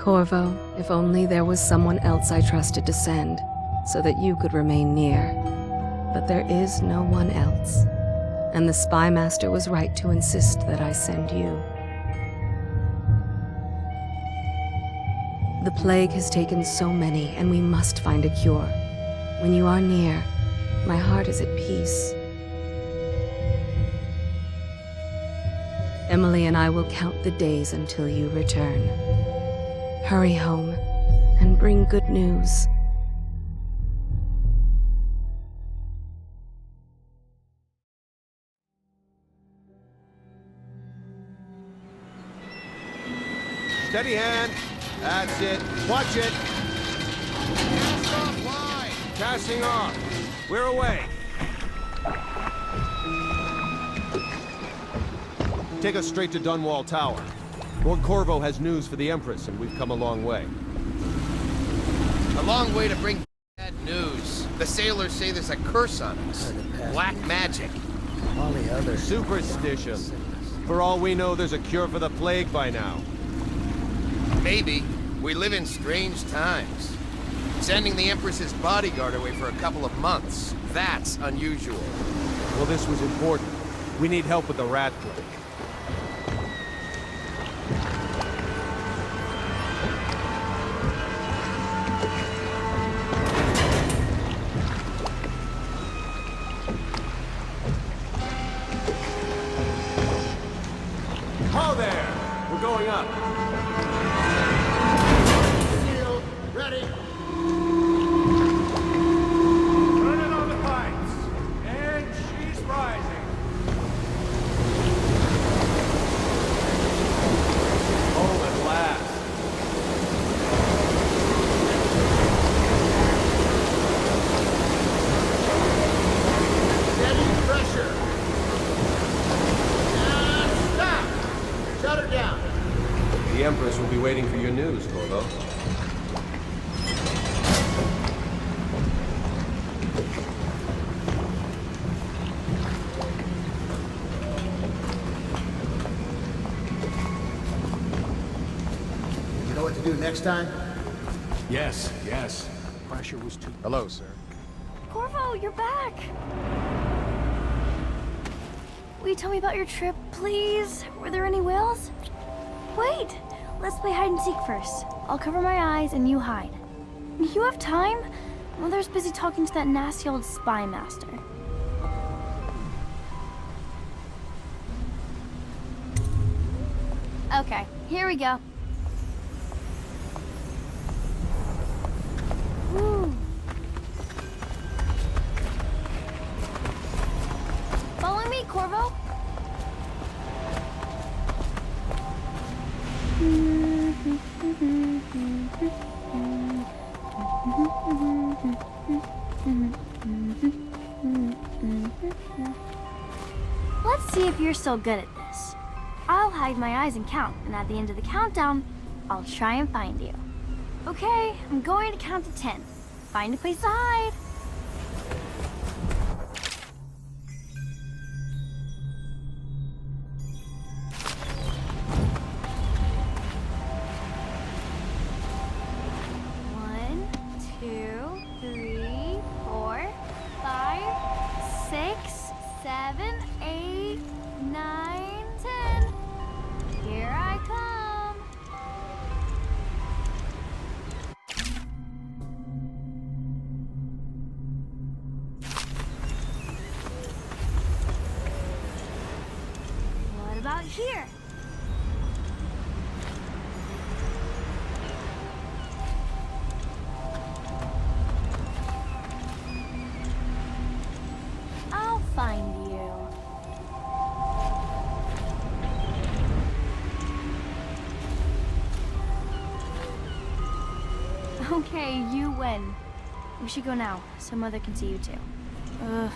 Corvo, if only there was someone else I trusted to send, so that you could remain near. But there is no one else, and the Spy Master was right to insist that I send you. The plague has taken so many, and we must find a cure. When you are near, my heart is at peace. Emily and I will count the days until you return. Hurry home, and bring good news. Steady hand. That's it. Watch it. Cast off line. Casting off. We're away. Take us straight to Dunwall Tower. Lord Corvo has news for the Empress, and we've come a long way. A long way to bring bad news. The sailors say there's a curse on us. Black magic. All the others. Superstition. For all we know, there's a cure for the plague by now. Maybe. We live in strange times. Sending the Empress's bodyguard away for a couple of months. That's unusual. Well, this was important. We need help with the rat plague. Ho there! We're going up. Shield, ready. Turning on the pipes. And she's rising. Oh, at last. Steady pressure. And stop. Shut her down. The Empress will be waiting for your news, Corvo. You know what to do next time? Yes, yes. Pressure was too... Hello, sir. Corvo, you're back! Will you tell me about your trip, please? Were there any whales? Wait! Let's play hide and seek first. I'll cover my eyes and you hide. You have time? Mother's busy talking to that nasty old spy master. Okay, here we go. Woo. Follow me, Corvo. Let's see if you're still good at this. I'll hide my eyes and count, and at the end of the countdown, I'll try and find you. Okay, I'm going to count to 10. Find a place to hide. One, two, three, 4, 5, 6, 7, 8, 9, 10. Here I come. What about here? I'll find you. Okay, you win. We should go now, so Mother can see you too. Ugh.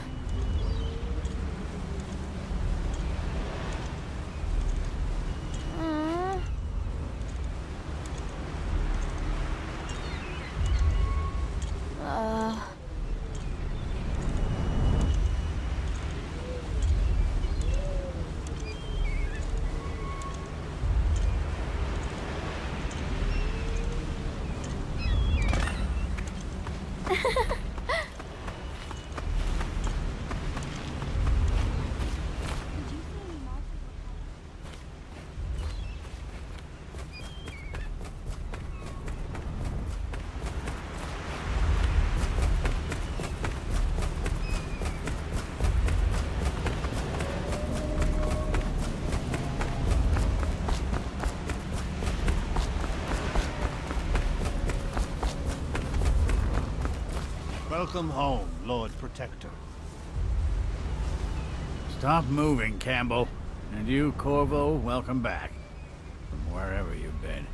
Welcome home, Lord Protector. Stop moving, Campbell. And you, Corvo, welcome back. From wherever you've been.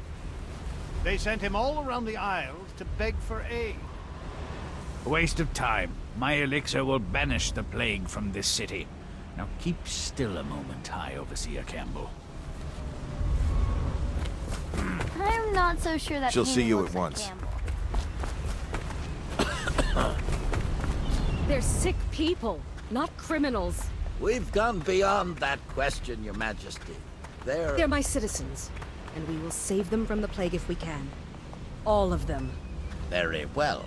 They sent him all around the Isles to beg for aid. A waste of time. My elixir will banish the plague from this city. Now keep still a moment, High Overseer Campbell. I'm not so sure that She'll see painting you looks at like once. Campbell. They're sick people, not criminals. We've gone beyond that question, Your Majesty. They're my citizens, and we will save them from the plague if we can. All of them. Very well.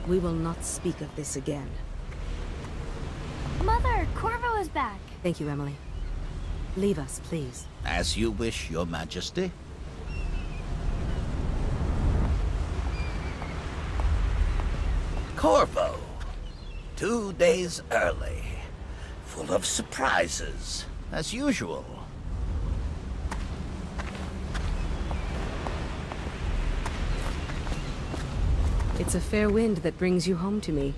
We will not speak of this again. Mother, Corvo is back. Thank you, Emily. Leave us, please. As you wish, Your Majesty. Corvo. 2 days early. Full of surprises, as usual. It's a fair wind that brings you home to me.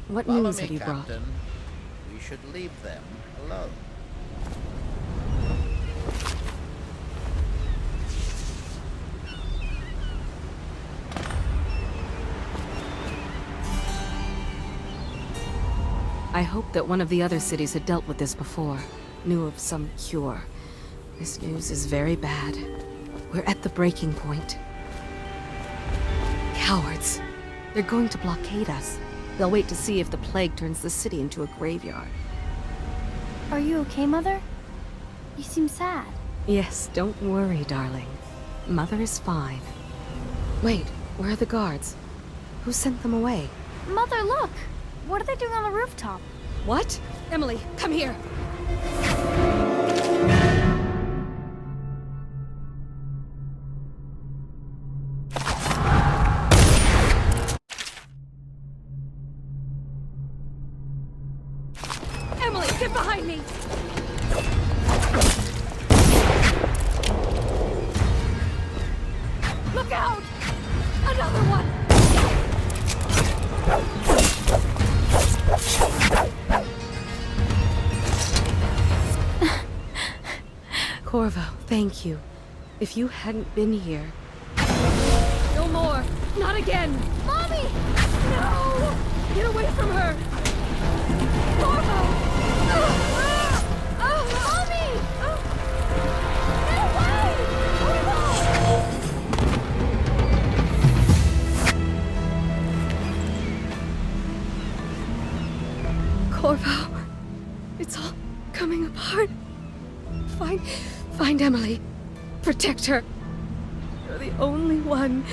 What Follow news me, have you brought? Captain. We should leave them alone. I hoped that one of the other cities had dealt with this before, knew of some cure. This news is very bad. We're at the breaking point. Cowards. They're going to blockade us. They'll wait to see if the plague turns the city into a graveyard. Are you okay, Mother? You seem sad. Yes, don't worry, darling. Mother is fine. Wait, where are the guards? Who sent them away? Mother, look! What are they doing on the rooftop? What? Emily, come here! Emily, get behind me! Look out! Another one! Corvo, thank you. If you hadn't been here... No more! Not again! Mommy! No! Get away from her! Corvo! Mommy! Get away! Corvo, it's all coming apart. Find Emily. Protect her. You're the only one.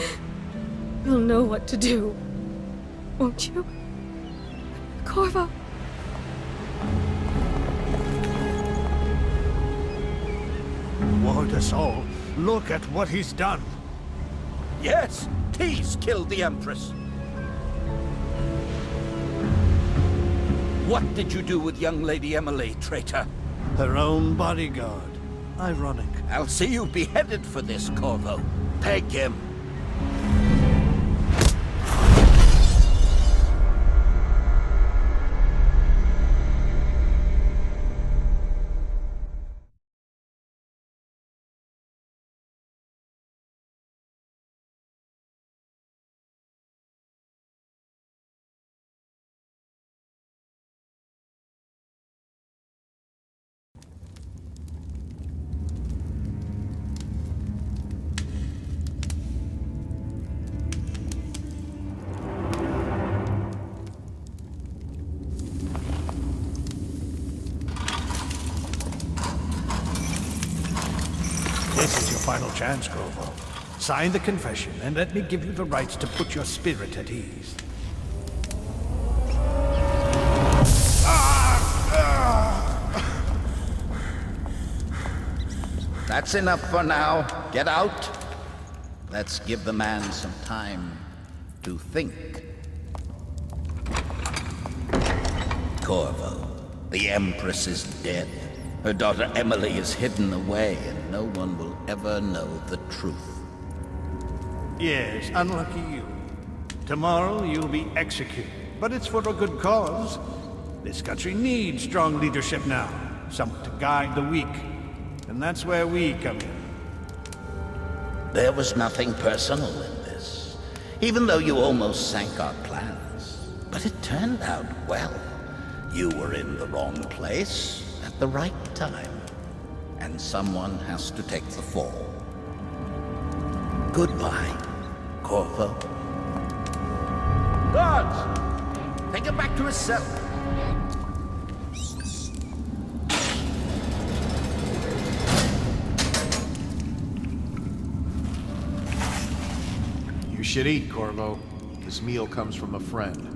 You'll know what to do. Won't you? Corvo. Ward us all. Look at what he's done. Yes, he's killed the Empress. What did you do with young Lady Emily, traitor? Her own bodyguard. Ironic. I'll see you beheaded for this, Corvo. Peg him. This is your final chance, Corvo. Sign the confession, and let me give you the rights to put your spirit at ease. That's enough for now. Get out. Let's give the man some time to think. Corvo, the Empress is dead. Her daughter Emily is hidden away, and no one will ever know the truth. Yes, unlucky you. Tomorrow you'll be executed but it's for a good cause. This country needs strong leadership now, someone to guide the weak. And that's where we come in. There was nothing personal in this, even though you almost sank our plans. But it turned out well. You were in the wrong place at the right time, and someone has to take the fall. Goodbye, Corvo. Guards! Take him back to his cell. You should eat, Corvo. This meal comes from a friend.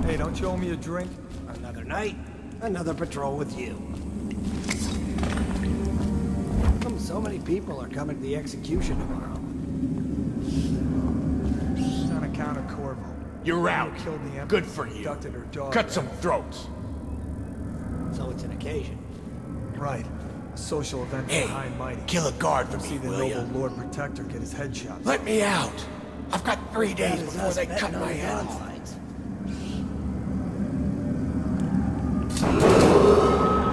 Hey, don't you owe me a drink? Another night, another patrol with you. How come so many people are coming to the execution tomorrow? On account of Corvo. You're out. Who killed the Empress, Good for you. abducted her daughter. Cut some throats. So it's an occasion. Right. A social event for Hey, high and mighty. kill a guard for See me, the will noble ya? Lord Protector get his head shot. Let me out. I've got 3 days before they cut my head off.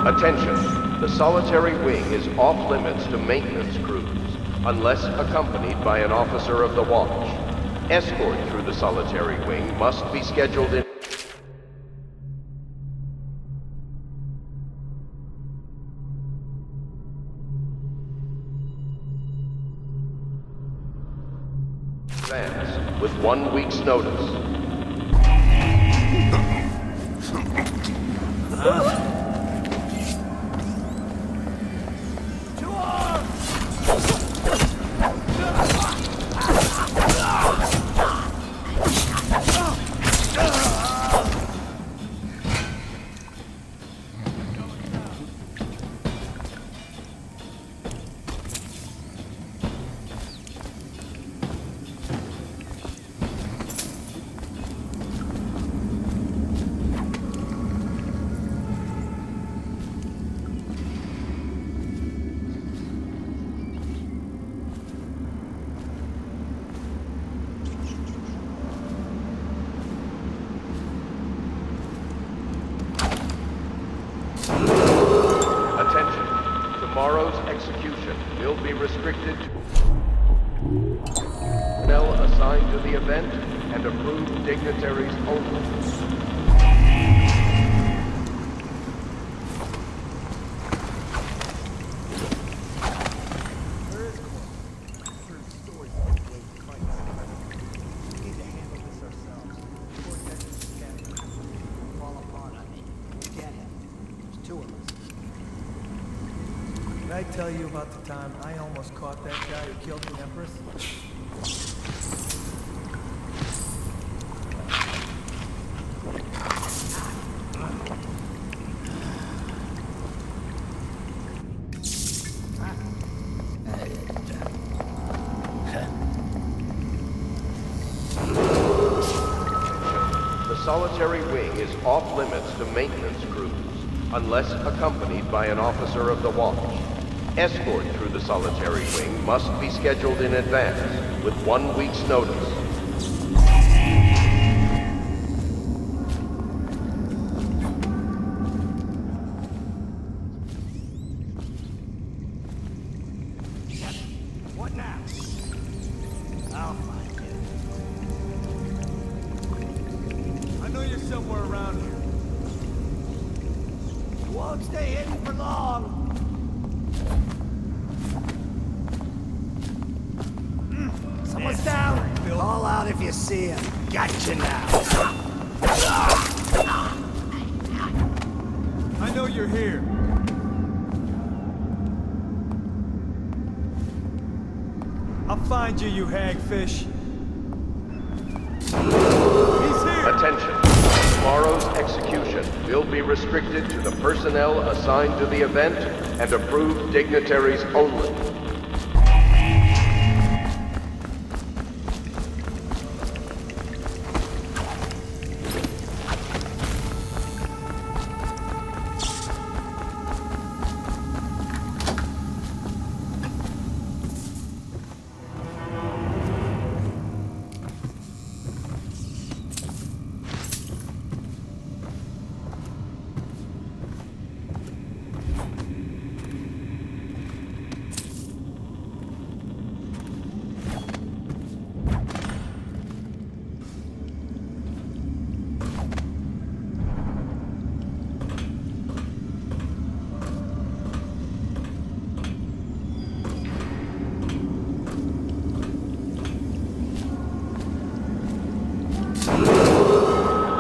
Attention. The solitary wing is off limits to maintenance crews, unless accompanied by an officer of the watch. Escort through the solitary wing must be scheduled in advance with 1 week's notice. Tomorrow's execution will be restricted to personnel assigned to the event and approved dignitaries only. Did I tell you about the time I almost caught that guy who killed the Empress? The solitary wing is off limits to maintenance crews, unless accompanied by an officer of the watch. Escort through the solitary wing must be scheduled in advance, with 1 week's notice. What now? I'll find you. I know you're somewhere around here. You won't stay hidden for long. Someone's down. out if you see him. Gotcha now. I know you're here. I'll find you, you hagfish. He's here! Attention. Tomorrow's execution will be restricted to the personnel assigned to the event and approved dignitaries only.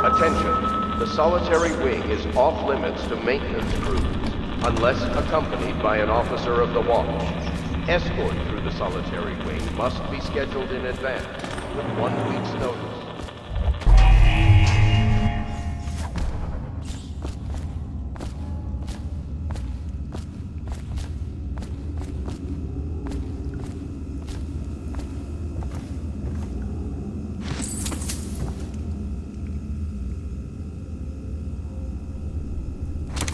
Attention, the solitary wing is off limits to maintenance crews, unless accompanied by an officer of the watch. Escort through the solitary wing must be scheduled in advance, with 1 week's notice.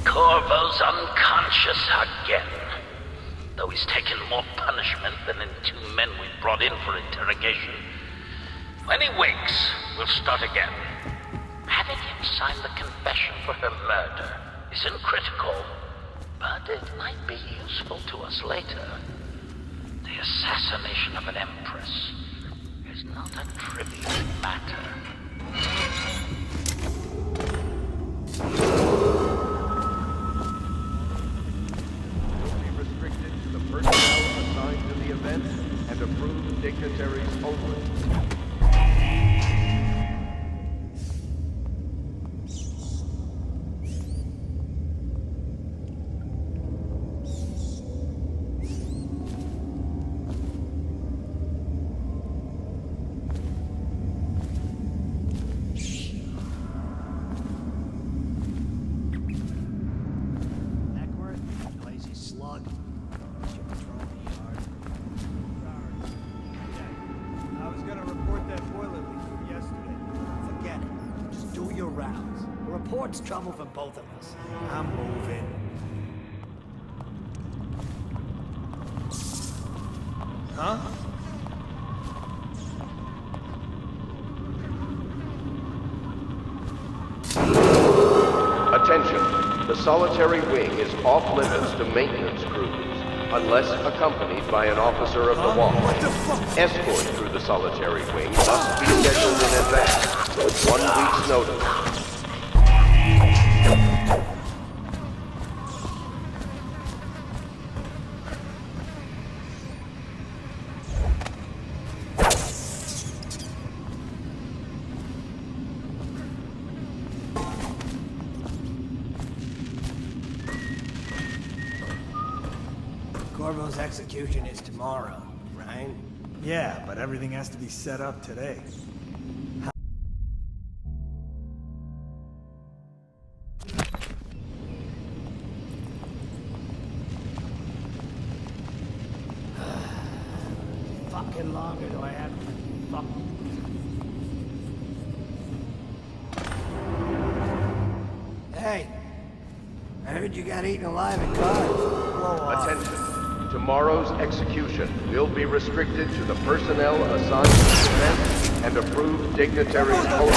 Corvo's unconscious again. Though he's taken more punishment than in 2 men we brought in for interrogation. When he wakes, we'll start again. Having him sign the confession for her murder isn't critical, but it might be useful to us later. The assassination of an empress is not a trivial matter. Personnel assigned to the event and approved dignitaries only. Report's trouble for both of us. I'm moving. Huh? Attention, the solitary wing is off limits to maintenance crews, unless accompanied by an officer of the watch. Escort through the solitary wing must be scheduled in advance, with 1 week's notice. Corvo's execution is tomorrow, right? Yeah, but everything has to be set up today. Fucking longer do I have to fuck? Hey, I heard you got eaten alive in cars. Blow off. Attention. Tomorrow's execution will be restricted to the personnel assigned to the event and approved dignitaries only.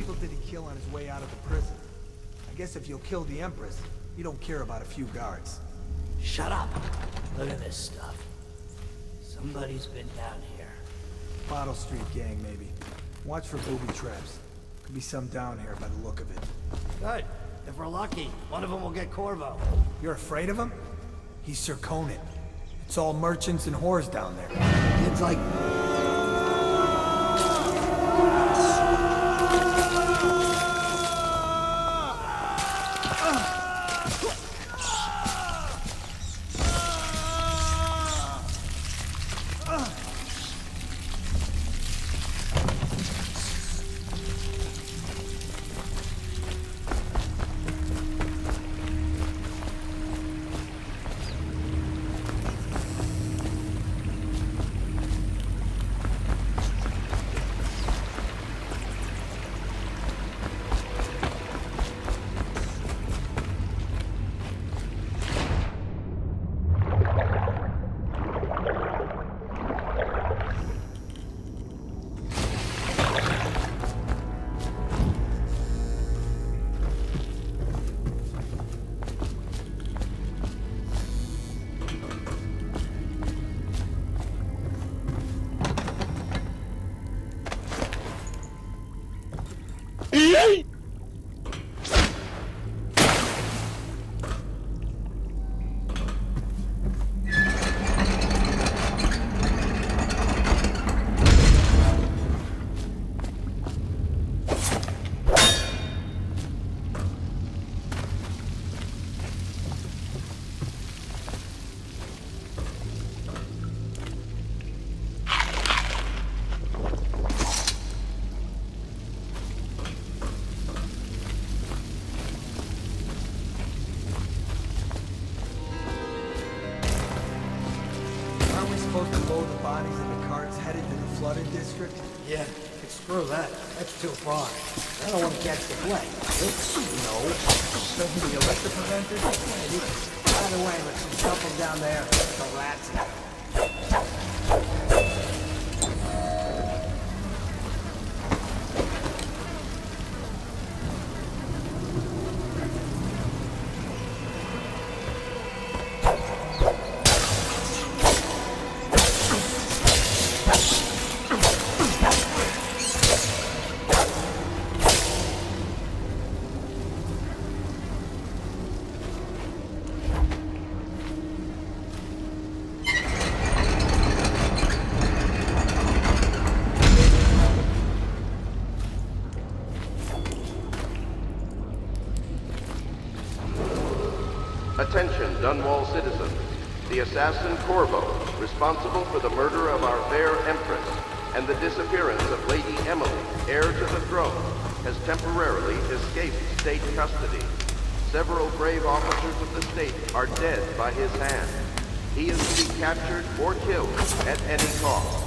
people did he kill on his way out of the prison? I guess if you'll kill the Empress, you don't care about a few guards. Shut up. Look at this stuff. Somebody's been down here. Bottle Street gang, maybe. Watch for booby traps. Could be some down here by the look of it. Good. If we're lucky, one of them will get Corvo. You're afraid of him? He's Sir Conan. It's all merchants and whores down there. Kids like... Yeah, screw that. That's too far. I don't want to catch the plague. No. Doesn't the electric prevent it? By the way, let's dump them down there. The rats have them. Attention, Dunwall citizens. The assassin Corvo, responsible for the murder of our fair Empress and the disappearance of Lady Emily, heir to the throne, has temporarily escaped state custody. Several brave officers of the state are dead by his hand. He is to be captured or killed at any cost.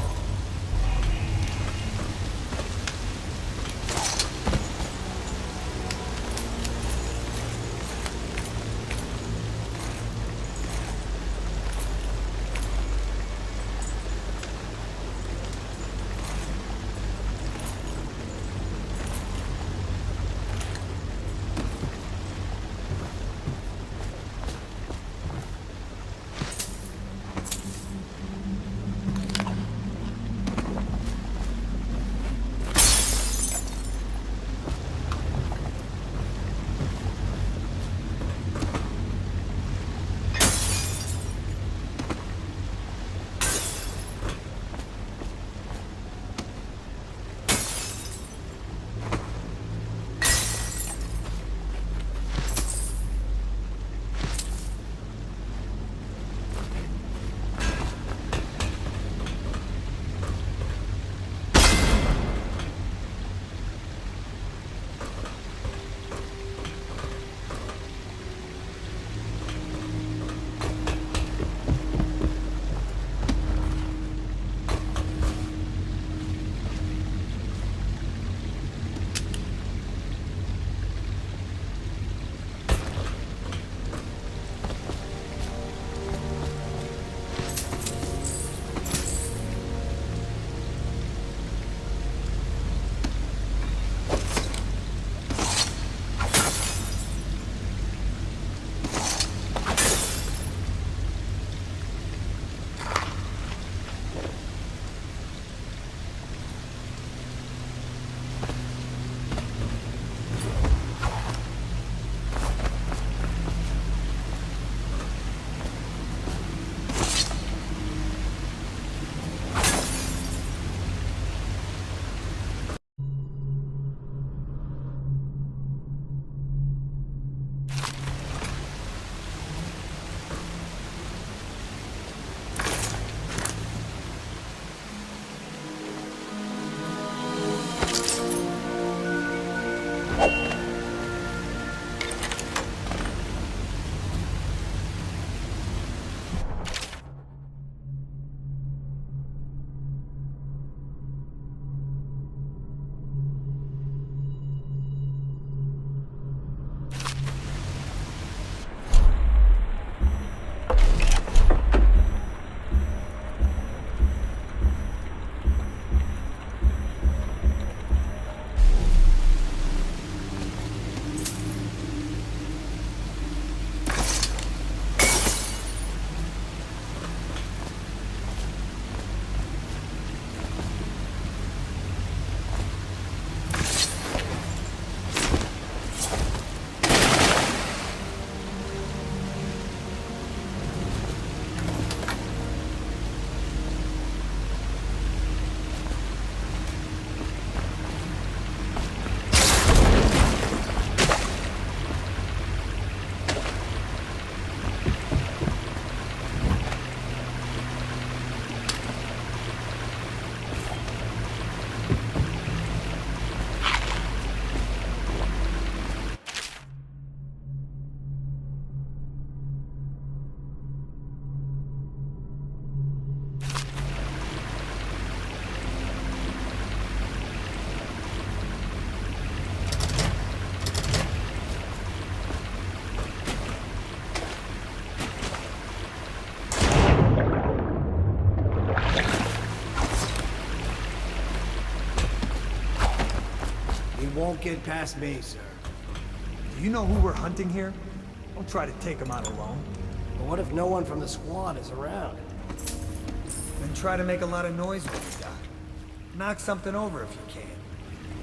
Don't get past me, sir. Do you know who we're hunting here? Don't try to take him out alone. But what if no one from the squad is around? Then try to make a lot of noise when you die. Knock something over if you can.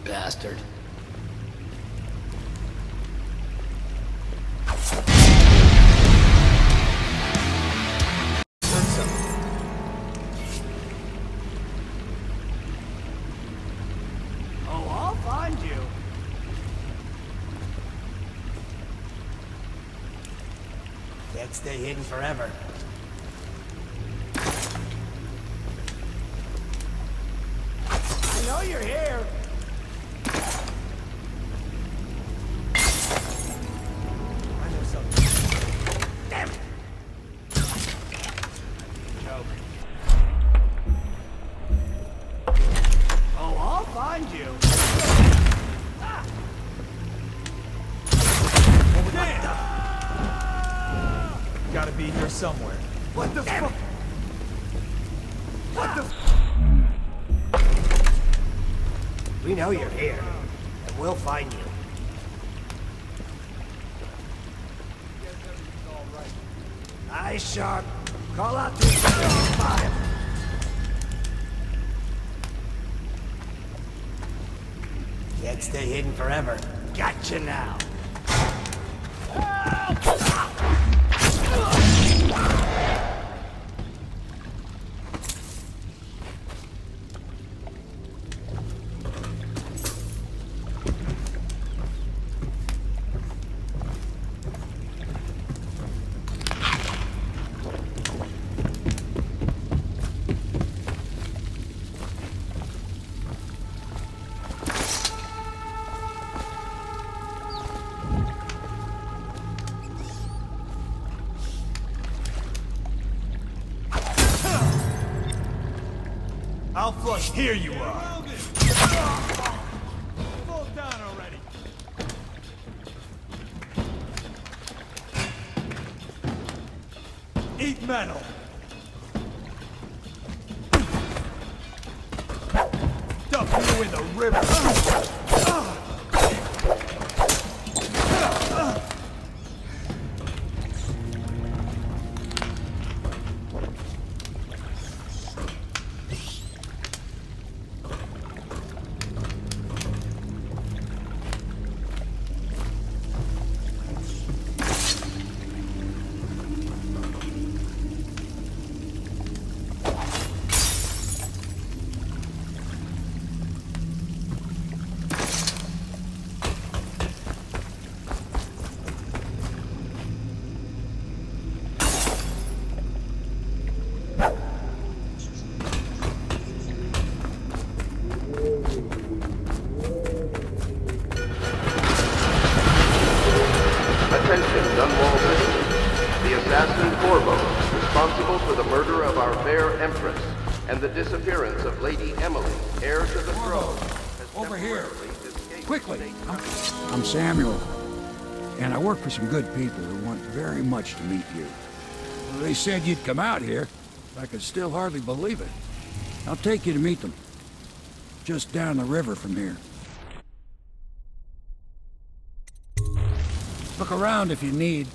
Bastard. Oh, I'll find you. Can't stay hidden forever. I know you're here. I know something. Damn it. Joke. Oh, I'll find you. Gotta be here somewhere. What the fuck? What the? We know you're here, and we'll find you. Eyes sharp. Call out to 5. Can't stay hidden forever. Gotcha now. I'll flush. Here you are. Fall down already. Eat metal. Dump you in the river. Attention, Dunwall citizens. The assassin Corvo, responsible for the murder of our fair Empress and the disappearance of Lady Emily, heir to the throne, has Over here. temporarily escaped Quickly. state. I'm Samuel, and I work for some good people who want very much to meet you. They said you'd come out here. I could still hardly believe it. I'll take you to meet them. Just down the river from here. Look around if you need.